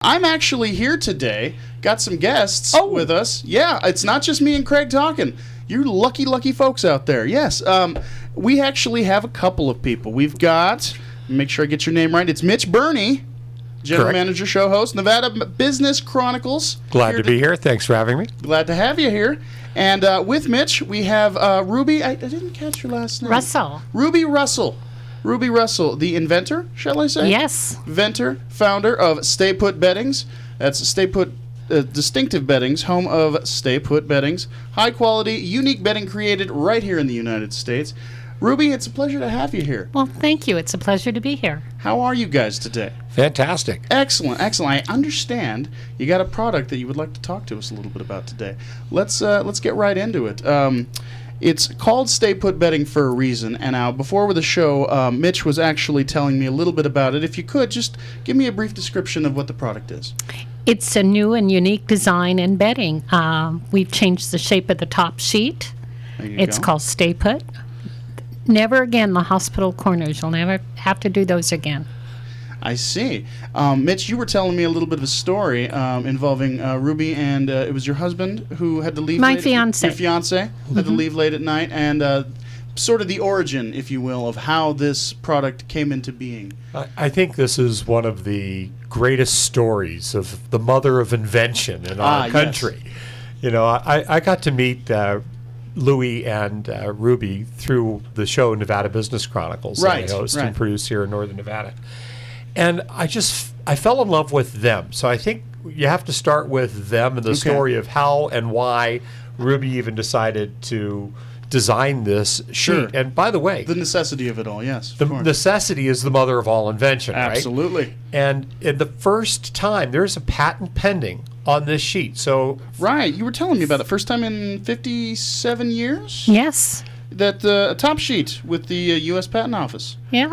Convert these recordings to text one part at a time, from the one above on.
I'm actually here today. Got some guests with us. Yeah, it's not just me and Craig talking. You lucky, lucky folks out there. Yes, we actually have a couple of people. We've got, make sure I get your name right, it's Mitch Burney, General Manager, show host, Nevada Business Chronicles. Glad to be here. Thanks for having me. Glad to have you here. And with Mitch, we have Ruby. I didn't catch your last name. Russell. Ruby Russell. Ruby Russell, the inventor, shall I say? Yes. Inventor, founder of StayPut Beddings. That's StayPut Distinctive Beddings, home of StayPut Beddings. High quality, unique bedding created right here in the United States. Ruby, it's a pleasure to have you here. Well, thank you. It's a pleasure to be here. How are you guys today? Fantastic. Excellent, excellent. I understand you got a product that you would like to talk to us a little bit about today. Let's get right into it. It's called StayPut Bedding for a reason, and now before the show, Mitch was actually telling me a little bit about it. If you could, just give me a brief description of what the product is. It's a new and unique design in bedding. We've changed the shape of the top sheet. It's called StayPut. Never again the hospital corners. You'll never have to do those again. I see. Mitch, you were telling me a little bit of a story involving Ruby, and it was your husband who had to leave My late fiance. Your fiance had to leave late at night, and sort of the origin, if you will, of how this product came into being. I think this is one of the greatest stories of the mother of invention in our country. Yes. You know, I got to meet Louie and Ruby through the show Nevada Business Chronicles that I host and produce here in Northern Nevada. And I fell in love with them. So I think you have to start with them and the story of how and why Ruby even decided to design this sheet. And by the way, the necessity of it all, yes. The necessity is the mother of all invention, Absolutely. Right? And in the first time, there's a patent pending on this sheet. So you were telling me about it. First time in 57 years? Yes. That top sheet with the U.S. Patent Office. Yeah,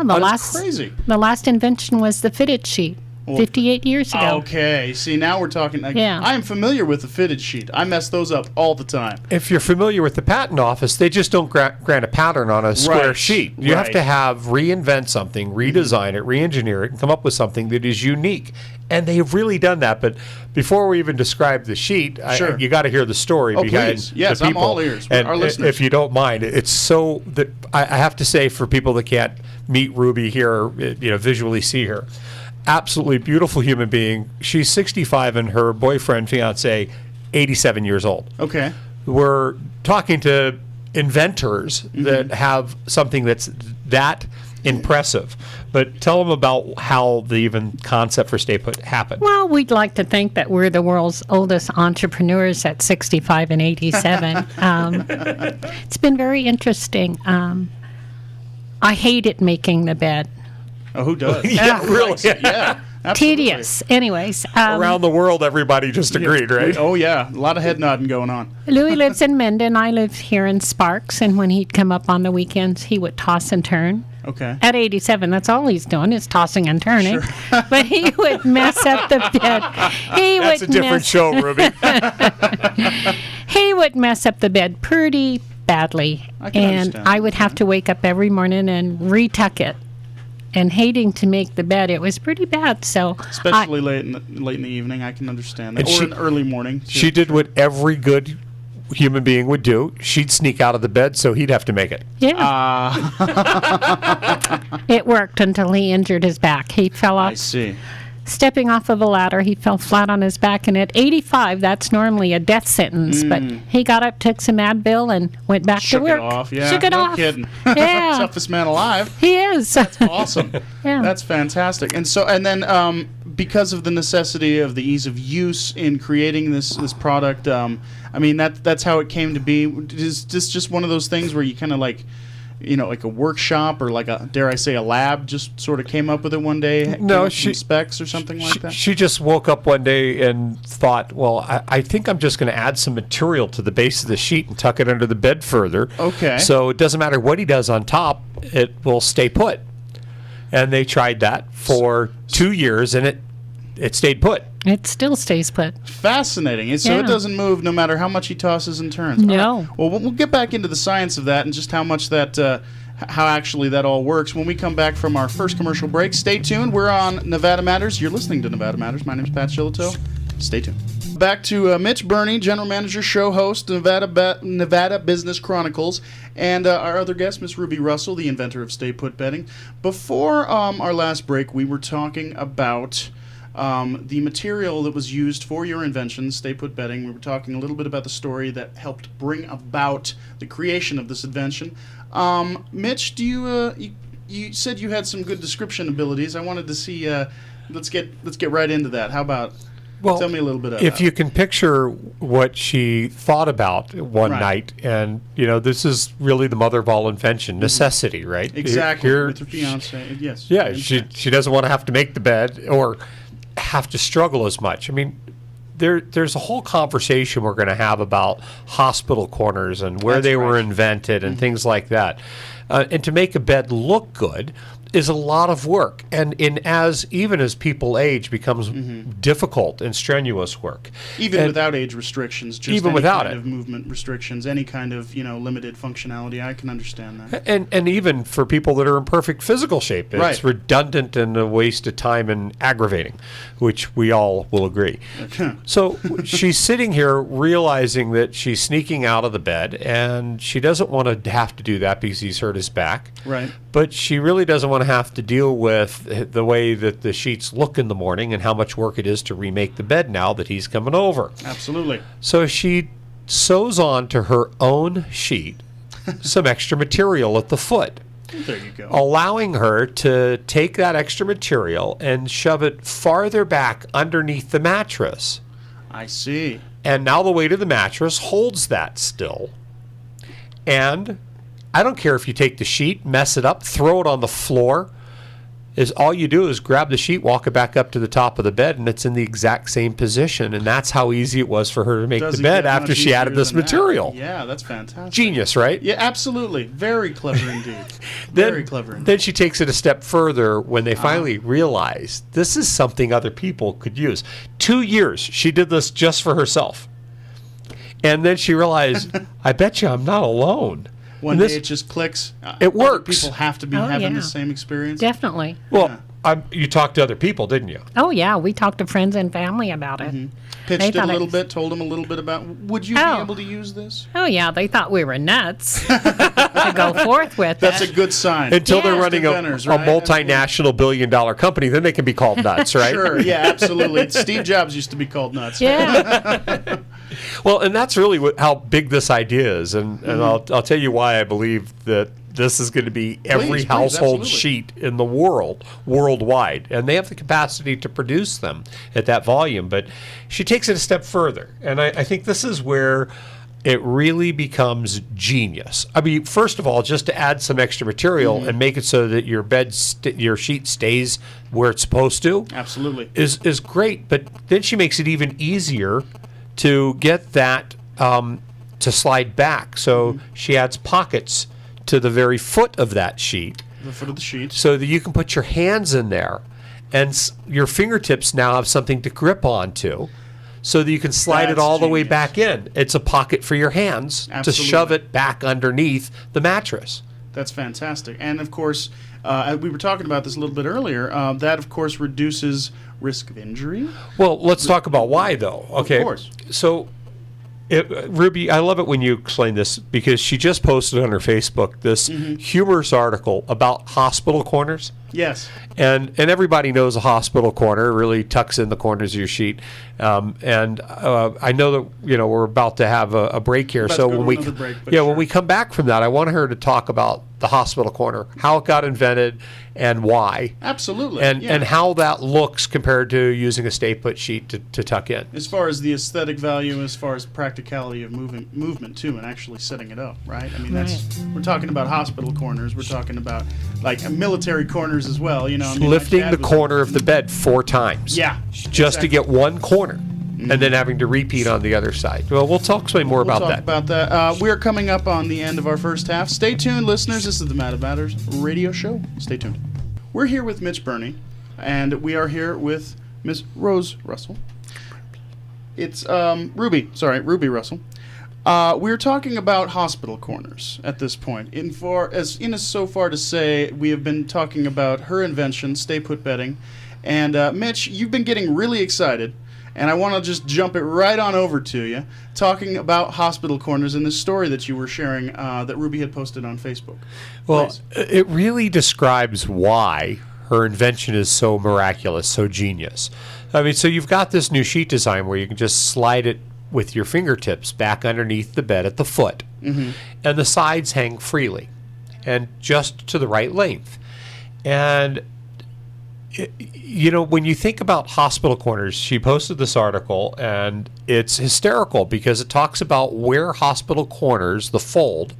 crazy. The last invention was the fitted sheet. 58 years ago. Okay. See, now we're talking. I am familiar with the fitted sheet. I mess those up all the time. If you're familiar with the patent office, they just don't grant a pattern on a square sheet. You have to reinvent something, redesign it, re-engineer it, and come up with something that is unique. And they've really done that. But before we even describe the sheet, you got to hear the story behind please. Yes, the people. I'm all ears. And our listeners. If you don't mind, it's so that I have to say, for people that can't meet Ruby here, visually see her, absolutely beautiful human being. She's 65 and her boyfriend, fiance, 87 years old. Okay. We're talking to inventors that have something that's that impressive. But tell them about how the even concept for StayPut happened. Well, we'd like to think that we're the world's oldest entrepreneurs at 65 and 87. It's been very interesting. I hated making the bed. Oh, who does? Yeah, really? Yeah. Absolutely. Tedious. Anyways. Around the world, everybody just agreed, right? Oh, yeah. A lot of head nodding going on. Louis lives in Menden. I live here in Sparks. And when he'd come up on the weekends, he would toss and turn. Okay. At 87, that's all he's doing is tossing and turning. Sure. But he would mess up the bed. That's a different show, Ruby. He would mess up the bed pretty badly. I would have to wake up every morning and retuck it. And hating to make the bed, it was pretty bad. So, especially late in the evening, I can understand that. Or in the early morning. She did what every good human being would do. She'd sneak out of the bed, so he'd have to make it. Yeah. It worked until he injured his back. He fell off. I see. Stepping off of a ladder, he fell flat on his back, and at 85, that's normally a death sentence. But he got up, took some Advil, and went back to work. Shook it off, yeah. Shook it no off. Kidding. Yeah. Toughest man alive. He is. That's awesome. Yeah. That's fantastic. And then because of the necessity of the ease of use in creating this product, that's how it came to be. Is this just one of those things where you kind of like a workshop or like dare I say a lab just sort of came up with it one day? No, specs or something like that? She just woke up one day and thought, well, I think I'm just going to add some material to the base of the sheet and tuck it under the bed further. Okay. So it doesn't matter what he does on top, it will stay put. And they tried that for 2 years, and it stayed put. It still stays put. Fascinating. So it doesn't move no matter how much he tosses and turns. No. Right. Well, we'll get back into the science of that and just how much that how actually that all works when we come back from our first commercial break. Stay tuned. We're on Nevada Matters. You're listening to Nevada Matters. My name is Pat Shillito. Stay tuned. Back to Mitch Burney, General Manager, show host, Nevada Business Chronicles, and our other guest, Miss Ruby Russell, the inventor of StayPut Bedding. Before our last break, we were talking about the material that was used for your invention, StayPut Bedding. We were talking a little bit about the story that helped bring about the creation of this invention. Mitch, do you said you had some good description abilities. I wanted to see. Let's get right into that. How about? Well, tell me a little bit about if you can picture what she thought about one night, and this is really the mother of all invention, necessity, right? Exactly. With her fiance, yes. Yeah, she doesn't want to have to make the bed or have to struggle as much. I mean, there's a whole conversation we're going to have about hospital corners and where they were invented and things like that. And to make a bed look good is a lot of work, and even as people age, becomes difficult and strenuous work. Even without age restrictions, just even any without kind of movement restrictions, any kind of limited functionality, I can understand that. And even for people that are in perfect physical shape, it's redundant and a waste of time and aggravating, which we all will agree. So she's sitting here realizing that she's sneaking out of the bed, and she doesn't want to have to do that because he's hurt his back. Right. But she really doesn't want to have to deal with the way that the sheets look in the morning and how much work it is to remake the bed now that he's coming over. Absolutely. So she sews on to her own sheet some extra material at the foot. There you go. Allowing her to take that extra material and shove it farther back underneath the mattress. I see. And now the weight of the mattress holds that still. And I don't care if you take the sheet, mess it up, throw it on the floor. All you do is grab the sheet, walk it back up to the top of the bed, and it's in the exact same position. And that's how easy it was for her to make the bed after she added this material. Yeah, that's fantastic. Genius, right? Yeah, absolutely. Very clever indeed. Very clever indeed. Then she takes it a step further when they finally realize this is something other people could use. 2 years she did this just for herself. And then she realized, I bet you I'm not alone. One day it just clicks. It works. People have to be having the same experience. Definitely. Well, you talked to other people, didn't you? Oh, yeah. We talked to friends and family about it. Pitched it a little bit, told them a little bit about, would you be able to use this? Oh, yeah. They thought we were nuts to go forth with That's a good sign. Until they're running a multinational billion-dollar company, then they can be called nuts, right? Sure, yeah, absolutely. Steve Jobs used to be called nuts. Yeah. Well, and that's really how big this idea is, and I'll tell you why I believe that this is going to be every household sheet in the world, worldwide, and they have the capacity to produce them at that volume. But she takes it a step further, and I think this is where it really becomes genius. I mean, first of all, just to add some extra material and make it so that your your sheet stays where it's supposed to, absolutely, is great. But then she makes it even easier to get that to slide back. So she adds pockets to the very foot of that sheet. The foot of the sheet. So that you can put your hands in there, and your fingertips now have something to grip onto, so that you can slide it all the way back in. It's a pocket for your hands to shove it back underneath the mattress. That's fantastic. And of course, we were talking about this a little bit earlier. That, of course, reduces risk of injury. Well, let's talk about why, though. Okay. Of course. So, Ruby, I love it when you explain this, because she just posted on her Facebook this humorous article about hospital corners. Yes. And everybody knows a hospital corner really tucks in the corners of your sheet. And I know that we're about to have a break here. So when we come back from that, I want her to talk about the hospital corner, how it got invented, and why. Absolutely. And how that looks compared to using a StayPut sheet to tuck in. As far as the aesthetic value, as far as practicality of movement too, and actually setting it up, right? I mean, we're talking about hospital corners. We're talking about like military corners as well. Lifting the corner of the bed 4 times. Yeah. Just to get one corner. And then having to repeat on the other side. Well, we'll talk more about that. We're coming up on the end of our first half. Stay tuned, listeners. This is the Nevada Matters radio show. Stay tuned. We're here with Mitch Burney, and we are here with Miss Rose Russell. It's Ruby Russell. We're talking about hospital corners at this point. So far to say, we have been talking about her invention, StayPut Bedding. And Mitch, you've been getting really excited, and I want to just jump it right on over to you, talking about hospital corners and this story that you were sharing that Ruby had posted on Facebook. Well, Please. it really describes why her invention is so miraculous, so genius. I mean, so you've got this new sheet design where you can just slide it with your fingertips back underneath the bed at the foot, and the sides hang freely and just to the right length. And when you think about hospital corners, she posted this article, and it's hysterical because it talks about where hospital corners, the fold,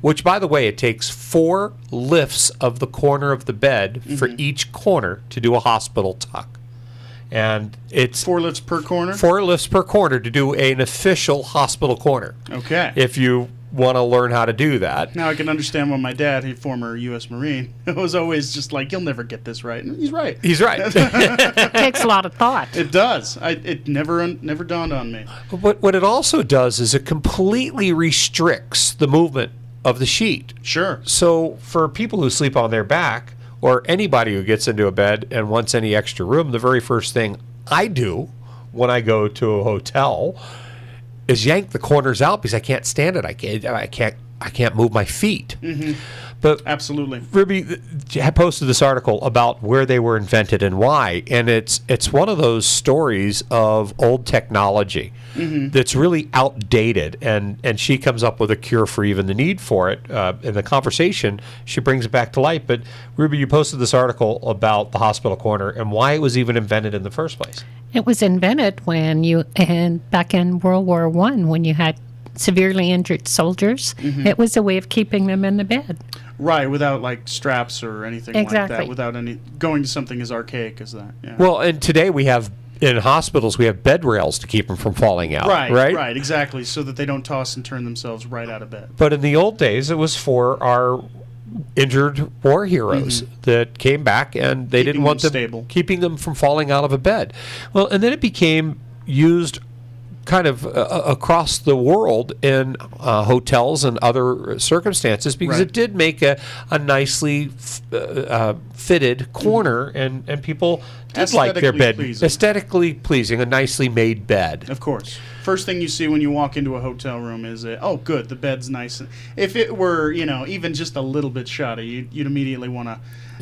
which, by the way, it takes 4 lifts of the corner of the bed for each corner to do a hospital tuck. And it's 4 lifts per corner? 4 lifts per corner to do an official hospital corner. Okay. If you want to learn how to do that. Now I can understand why my dad, a former U.S. Marine, was always just like, you'll never get this right. And he's right. He's right. It takes a lot of thought. It does. It never dawned on me. What it also does is it completely restricts the movement of the sheet. Sure. So for people who sleep on their back, or anybody who gets into a bed and wants any extra room, the very first thing I do when I go to a hotel is yank the corners out because I can't stand it. I can't move my feet. But absolutely, Ruby had posted this article about where they were invented and why, and it's one of those stories of old technology that's really outdated, and she comes up with a cure for even the need for it. In the conversation, she brings it back to light. But Ruby, you posted this article about the hospital corner and why it was even invented in the first place. It was invented back in World War I, when you had severely injured soldiers. It was a way of keeping them in the bed. Right, without like straps or anything like that, without going to something as archaic as that. Yeah. Well, and today in hospitals, we have bed rails to keep them from falling out. Right, exactly, so that they don't toss and turn themselves right out of bed. But in the old days, it was for our injured war heroes that came back, and they didn't want them stable, keeping them from falling out of a bed. Well, and then it became used kind of across the world in hotels and other circumstances because it did make a nicely fitted corner, and people did like their bed. Aesthetically pleasing, a nicely made bed. Of course. First thing you see when you walk into a hotel room is, oh, good, the bed's nice. If it were, even just a little bit shoddy, you'd immediately want to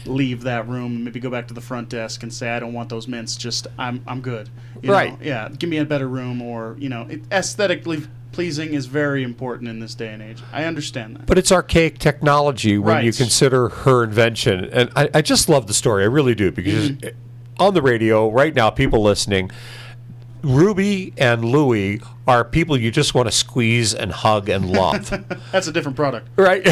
leave that room and maybe go back to the front desk and say, I don't want those mints, just I'm good. You know? Yeah, give me a better room, or, aesthetically pleasing is very important in this day and age. I understand that. But it's archaic technology when you consider her invention. And I just love the story. I really do, because on the radio right now, people listening, Ruby and Louie are people you just want to squeeze and hug and love. That's a different product, right?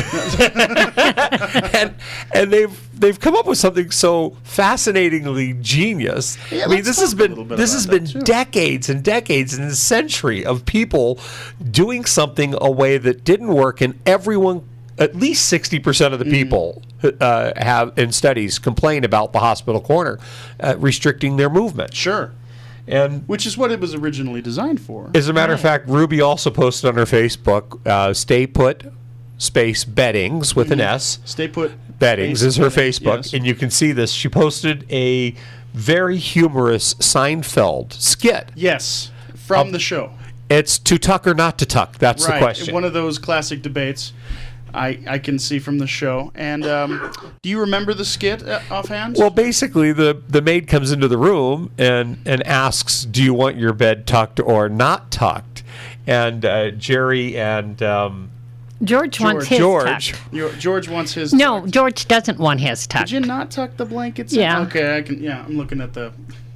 and they've come up with something so fascinatingly genius. Yeah, I mean, this has been decades and decades and a century of people doing something a way that didn't work, and everyone, at least 60% of the people have in studies complain about the hospital corner restricting their movement. Sure. And which is what it was originally designed for. As a matter of fact, Ruby also posted on her Facebook, StayPut Beddings with an S. StayPut Beddings is her Facebook, and you can see this. She posted a very humorous Seinfeld skit. Yes, from the show. It's to tuck or not to tuck. That's the question. One of those classic debates I can see from the show. And do you remember the skit offhand? Well, basically, the maid comes into the room and asks, do you want your bed tucked or not tucked? And Jerry and George wants his tucked. George wants his No, tucked. George doesn't want his tucked. Did you not tuck the blankets? Yeah. Okay, I'm looking at the...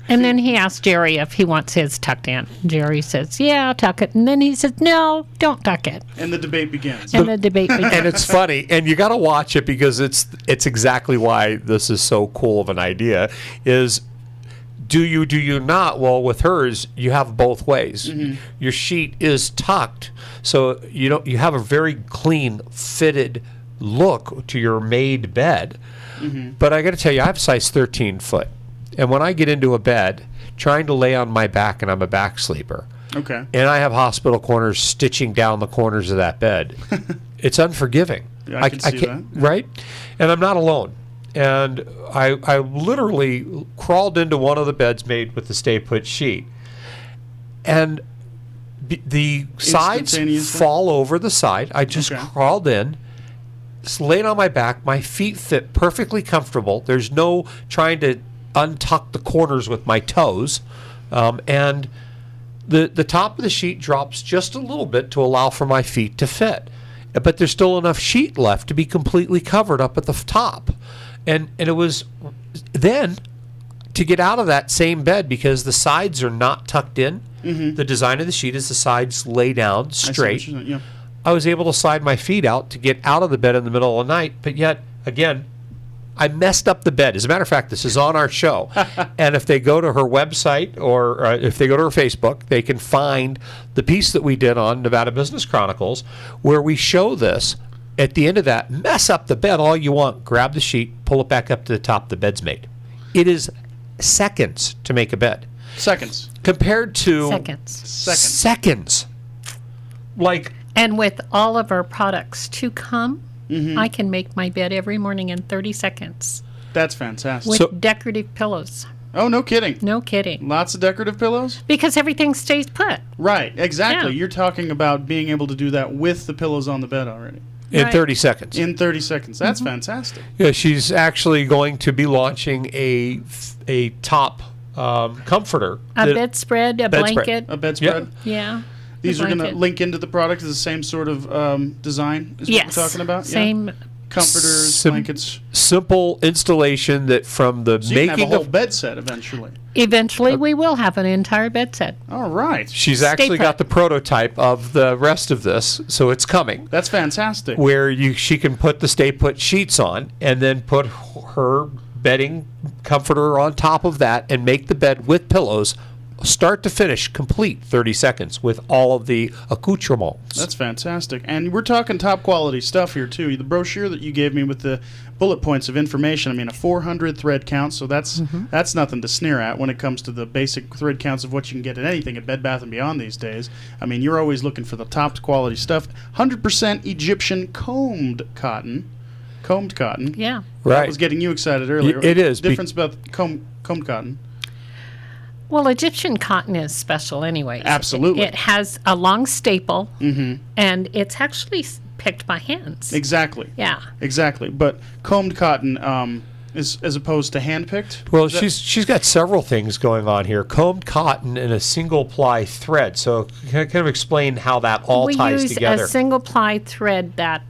And then he asked Jerry if he wants his tucked in. Jerry says, yeah, I'll tuck it. And then he says, no, don't tuck it. And the debate begins. And it's funny. And you got to watch it because it's exactly why this is so cool of an idea is, do you not? Well, with hers, you have both ways. Your sheet is tucked. So you have a very clean, fitted look to your made bed. But I got to tell you, I have size 13 foot. And when I get into a bed, trying to lay on my back, and I'm a back sleeper, Okay. and I have hospital corners stitching down the corners of that bed, it's unforgiving. Yeah, I can see that. Right? And I'm not alone. And I literally crawled into one of the beds made with the StayPut sheet. And the sides fall over the side. I just crawled in, laid on my back. My feet fit perfectly comfortable. There's no trying to untuck the corners with my toes. And the top of the sheet drops just a little bit to allow for my feet to fit. But there's still enough sheet left to be completely covered up at the top. And it was then to get out of that same bed, because the sides are not tucked in. Mm-hmm. The design of the sheet is the sides lay down straight. I was able to slide my feet out to get out of the bed in the middle of the night, but yet, again, I messed up the bed. As a matter of fact, this is on our show. And if they go to her website or if they go to her Facebook, they can find the piece that we did on Nevada Business Chronicles where we show this. At the end of that, mess up the bed all you want. Grab the sheet, pull it back up to the top, the bed's made. It is seconds to make a bed. Seconds. Compared to... Seconds. Like... And with all of our products to come, I can make my bed every morning in 30 seconds. That's fantastic. With decorative pillows. Oh, no kidding. No kidding. Lots of decorative pillows? Because everything stays put. Right, exactly. Yeah. You're talking about being able to do that with the pillows on the bed already. In 30 seconds. In 30 seconds. That's fantastic. Yeah, she's actually going to be launching a top comforter. A bedspread, a blanket. A bedspread. Yeah. These are going to link into the product. Is the same sort of design is what we're talking about? Same. Yeah. Comforters, blankets. Simple installation that from the so making you can have a whole bed set eventually. Eventually, we will have an entire bed set. All right. She's actually got the prototype of the rest of this, so it's coming. That's fantastic. Where she can put the StayPut sheets on and then put her bedding comforter on top of that and make the bed with pillows, start to finish, complete 30 seconds with all of the accoutrements. That's fantastic. And we're talking top quality stuff here, too. The brochure that you gave me with the bullet points of information, I mean, a 400 thread count, so that's nothing to sneer at when it comes to the basic thread counts of what you can get in anything at Bed Bath & Beyond these days. I mean, you're always looking for the top quality stuff. 100% Egyptian combed cotton. Combed cotton. Yeah. That was getting you excited earlier. It is. Difference about combed cotton. Well, Egyptian cotton is special anyway. Absolutely. It has a long staple, and it's actually picked by hands. Exactly. Yeah. Exactly. But combed cotton is as opposed to hand-picked? Well, she's got several things going on here. Combed cotton and a single-ply thread. So can I kind of explain how that all ties together? We use a single-ply thread that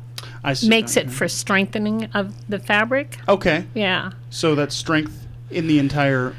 makes it for strengthening of the fabric. Okay. Yeah. So that's strength in the entire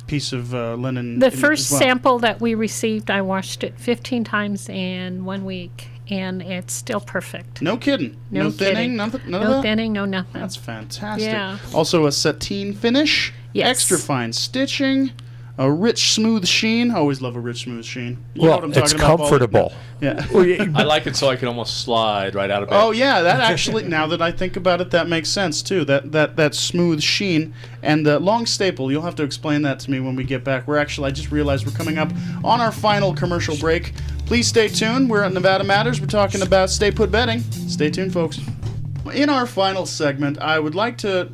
piece of linen. The first sample that we received, I washed it 15 times in 1 week, and it's still perfect. No kidding. No thinning, nothing. No thinning, no nothing. That's fantastic. Yeah. Also a sateen finish. Yes. Extra fine stitching. A rich, smooth sheen. I always love a rich, smooth sheen. You know what I'm talking about, comfortable. Yeah. I like it so I can almost slide right out of bed. Oh yeah, that actually. Now that I think about it, that makes sense too. That smooth sheen and the long staple. You'll have to explain that to me when we get back. I just realized we're coming up on our final commercial break. Please stay tuned. We're at Nevada Matters. We're talking about StayPut Bedding. Stay tuned, folks. In our final segment, I would like to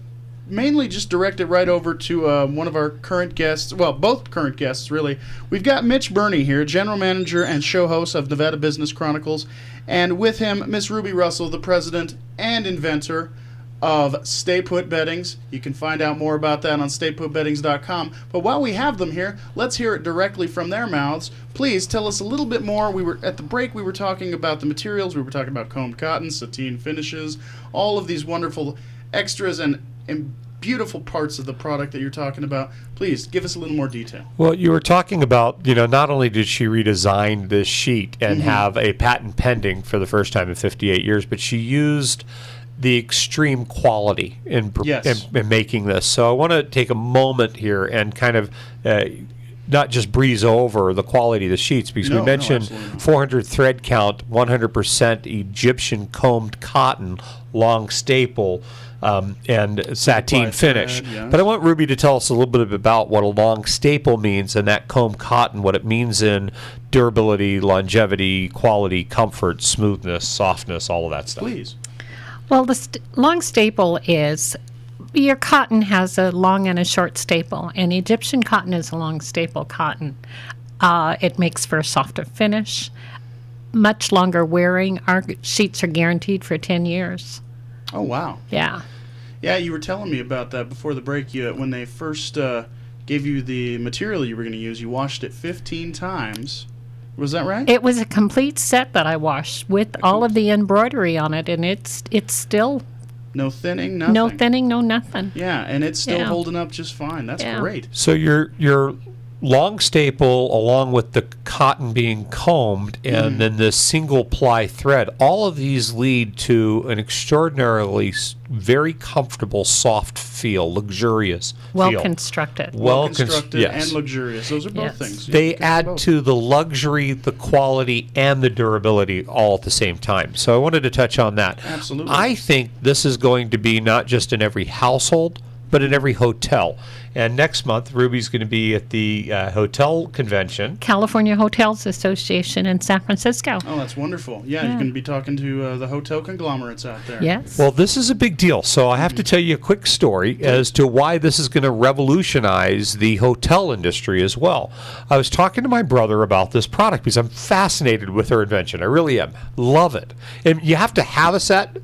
mainly just direct it right over to one of our current guests. Well, both current guests, really. We've got Mitch Burney here, general manager and show host of Nevada Business Chronicles, and with him, Miss Ruby Russell, the president and inventor of StayPut Beddings. You can find out more about that on StayPutBeddings.com. But while we have them here, let's hear it directly from their mouths. Please tell us a little bit more. At the break, we were talking about the materials. We were talking about combed cotton, sateen finishes, all of these wonderful extras and beautiful parts of the product that you're talking about. Please give us a little more detail. Well, you were talking about, not only did she redesign this sheet and have a patent pending for the first time in 58 years, but she used the extreme quality in making this. So I want to take a moment here and kind of not just breeze over the quality of the sheets, because we mentioned 400 thread count, 100% Egyptian combed cotton, long staple, and sateen Supply finish. thread, yes. But I want Ruby to tell us a little bit about what a long staple means and that comb cotton, what it means in durability, longevity, quality, comfort, smoothness, softness, all of that stuff. Please. Well, the long staple is your cotton has a long and a short staple, and Egyptian cotton is a long staple cotton. It makes for a softer finish, much longer wearing. Our sheets are guaranteed for 10 years. Oh, wow. Yeah. Yeah, you were telling me about that before the break. When they first gave you the material you were going to use, you washed it 15 times. Was that right? It was a complete set that I washed with all of the embroidery on it, and it's still No thinning, nothing. no thinning, no nothing. Yeah, and it's still Yeah. holding up just fine. That's Yeah. great. So your long staple, along with the cotton being combed, and then this single ply thread, all of these lead to an extraordinarily very comfortable, soft feel, luxurious Well feel. constructed. Well constructed yes. and luxurious. Those are both Yes. things. You They can have add both. to the luxury, the quality, and the durability all at the same time. So I wanted to touch on that. Absolutely. I think this is going to be not just in every household, but in every hotel. And next month, Ruby's going to be at the hotel convention. California Hotels Association in San Francisco. Oh, that's wonderful. Yeah, you're going to be talking to the hotel conglomerates out there. Yes. Well, this is a big deal. So I have to tell you a quick story as to why this is going to revolutionize the hotel industry as well. I was talking to my brother about this product because I'm fascinated with her invention. I really am. Love it. And you have to have a set,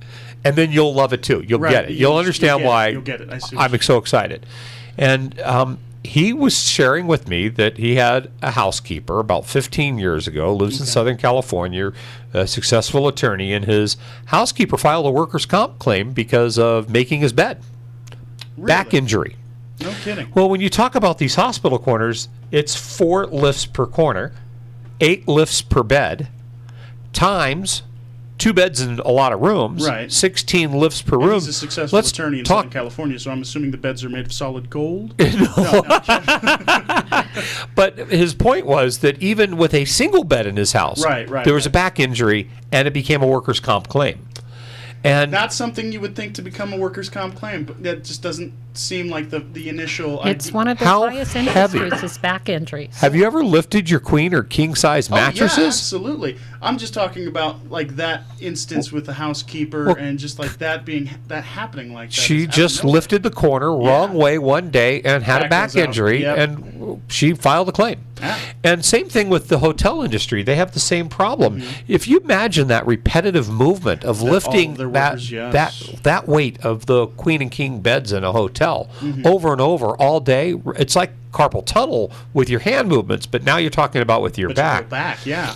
and then you'll love it too. You'll Right. get it. You'll understand why You'll get it. I see what I'm you're so excited. And he was sharing with me that he had a housekeeper about 15 years ago, lives in Southern California, a successful attorney, and his housekeeper filed a workers' comp claim because of making his bed. Back Really? injury. No kidding. Well, when you talk about these hospital corners, it's 4 lifts per corner, 8 lifts per bed, times 2 beds in a lot of rooms, Right. 16 lifts per And room. he's a successful Let's attorney in talk Southern California, so I'm assuming the beds are made of solid gold. But his point was that even with a single bed in his house, Right, there was a back injury, and it became a workers' comp claim. And Not something you would think to become a workers' comp claim, but that just doesn't seem like the initial it's idea. one of the How highest heavy? industries is back injuries. have you ever lifted your queen or king size Oh, yeah, mattresses? absolutely. I'm just talking about like that instance with the housekeeper Well, and just like that happening like that. She It's out of just nowhere. lifted the corner wrong way one day and had a Back back goes out. injury, Yep. and she filed a claim. Ah. And same thing with the hotel industry. They have the same problem. If you imagine that repetitive movement of lifting their that, workers, yes. that weight of the queen and king beds in a hotel over and over all day, it's like carpal tunnel with your hand movements, but now you're talking about with your But back. your back, yeah.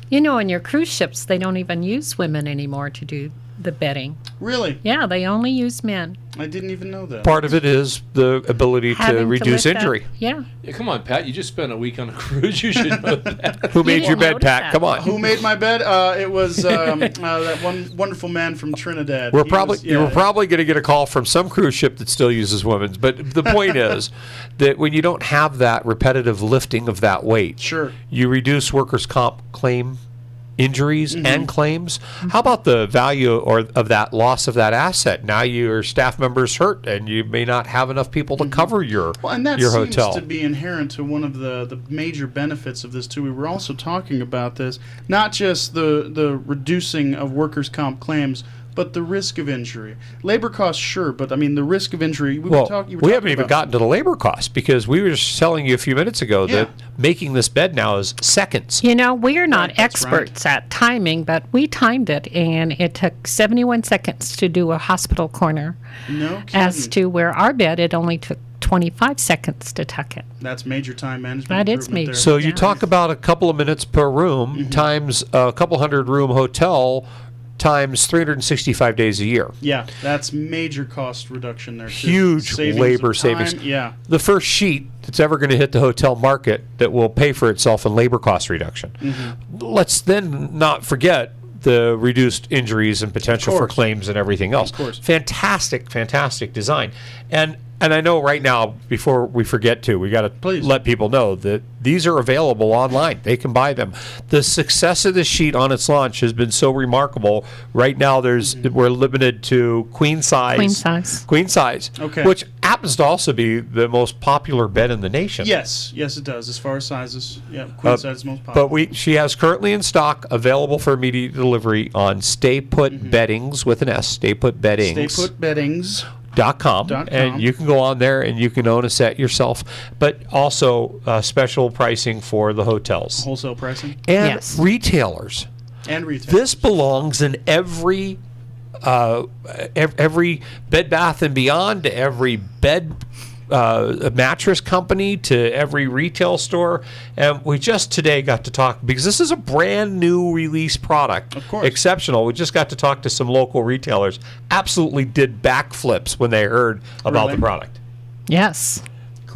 You know, in your cruise ships, they don't even use women anymore to do the bedding. Really? Yeah, they only use men. I didn't even know that. Part of it is the ability to Having reduce lift that- injury. Yeah. Yeah, come on, Pat. You just spent a week on a cruise. You should know that. Who made will your bed, notice Pat? that. Come on. Who made my bed? It was that one wonderful man from Trinidad. You were Yeah. probably going to get a call from some cruise ship that still uses women's. But the point is that when you don't have that repetitive lifting of that weight, Sure. you reduce workers' comp claim injuries and claims. How about the value of that loss of that asset? Now your staff members hurt, and you may not have enough people to cover your Well, and that your seems hotel. to be inherent to one of the major benefits of this too. We were also talking about this, not just the reducing of workers' comp claims, but the risk of injury. Labor costs, sure, but I mean the risk of injury. We haven't even gotten to the labor costs because we were just telling you a few minutes ago that making this bed now is seconds. You know, we are not Right, that's right. experts at timing, but we timed it, and it took 71 seconds to do a hospital corner. No kidding. As to where our bed, it only took 25 seconds to tuck it. That's major time management. That is improvement major. there. So you Yeah. talk about a couple of minutes per room times a couple hundred room hotel times 365 days a year. Yeah, that's major cost reduction there. Too. Huge Savings labor of time, savings. Yeah. The first sheet that's ever going to hit the hotel market that will pay for itself in labor cost reduction. Let's then not forget the reduced injuries and potential for course. claims and everything else. Of course. Fantastic, fantastic design. And And I know right now, before we forget to, we got to let people know that these are available online. They can buy them. The success of this sheet on its launch has been so remarkable. Right now, we're limited to queen size. Queen size. Okay. Which happens to also be the most popular bed in the nation. Yes, it does. As far as sizes, yeah, queen size is most popular. But she has currently in stock, available for immediate delivery on StayPut Beddings with an S. StayPut Beddings. StayPut Beddings. .com, and you can go on there and you can own a set yourself, but also special pricing for the hotels, wholesale pricing, and retailers. This belongs in every Bed Bath and Beyond, to every bed mattress company, to every retail store. And we just today got to talk, because this is a brand new release product. Of course. Exceptional. We just got to talk to some local retailers. Absolutely did backflips when they heard about the product. Yes.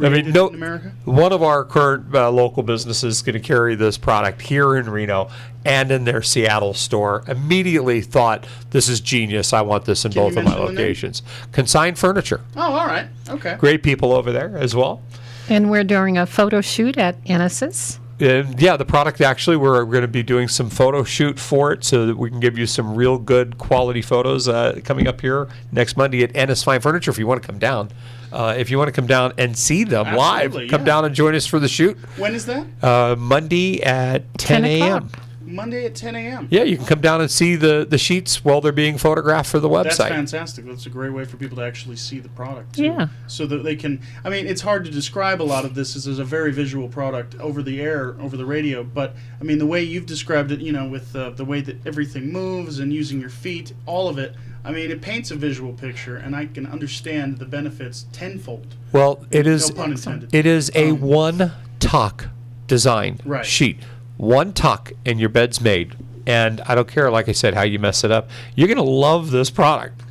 In America? One of our current local businesses is going to carry this product here in Reno and in their Seattle store. Immediately thought, this is genius. I want this in both of my locations. Consigned Furniture. Oh, all right. Okay. Great people over there as well. And we're doing a photo shoot at Ennis's. And yeah, the product, actually, we're going to be doing some photo shoot for it so that we can give you some real good quality photos coming up here next Monday at Ennis Fine Furniture if you want to come down. If you want to come down and see them live, come down and join us for the shoot. When is that? Monday at 10 a.m. Monday at 10 a.m. Yeah, you can come down and see the sheets while they're being photographed for the website. That's fantastic. That's a great way for people to actually see the product, too. Yeah. So that they can, I mean, it's hard to describe a lot of this as a very visual product over the air, over the radio, but, I mean, the way you've described it, with the way that everything moves and using your feet, all of it, I mean, it paints a visual picture, and I can understand the benefits tenfold. Well, it is, no pun intended. It is a one-tuck design sheet. One tuck and your bed's made. And I don't care, like I said, how you mess it up. You're going to love this product.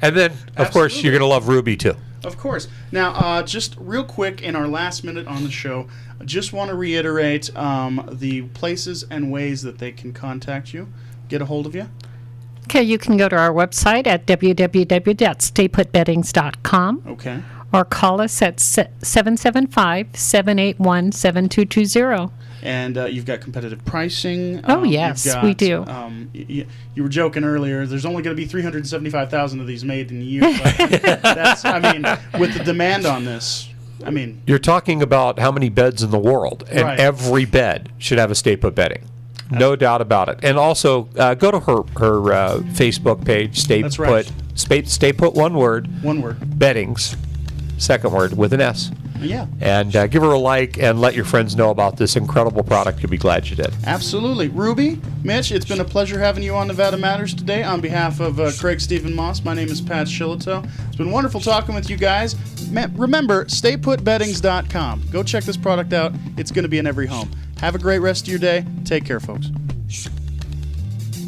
And then, of course, you're going to love Ruby, too. Of course. Now, just real quick, in our last minute on the show, I just want to reiterate the places and ways that they can contact you, get a hold of you. Okay, you can go to our website at www.stayputbeddings.com. Okay. Or call us at 775-781-7220. And you've got competitive pricing. Oh, yes, we do. You were joking earlier. There's only going to be 375,000 of these made in a year. But that's, I mean, with the demand on this, I mean. You're talking about how many beds in the world, and every bed should have a StayPut bedding. No doubt about it. And also, go to her Facebook page, StayPut, one word. One word. Beddings, second word, with an S. Yeah. And give her a like and let your friends know about this incredible product. You'll be glad you did. Absolutely. Ruby, Mitch, it's been a pleasure having you on Nevada Matters today. On behalf of Craig Stephen Moss, my name is Pat Shillito. It's been wonderful talking with you guys. Remember, StayPutBeddings.com. Go check this product out. It's going to be in every home. Have a great rest of your day. Take care, folks.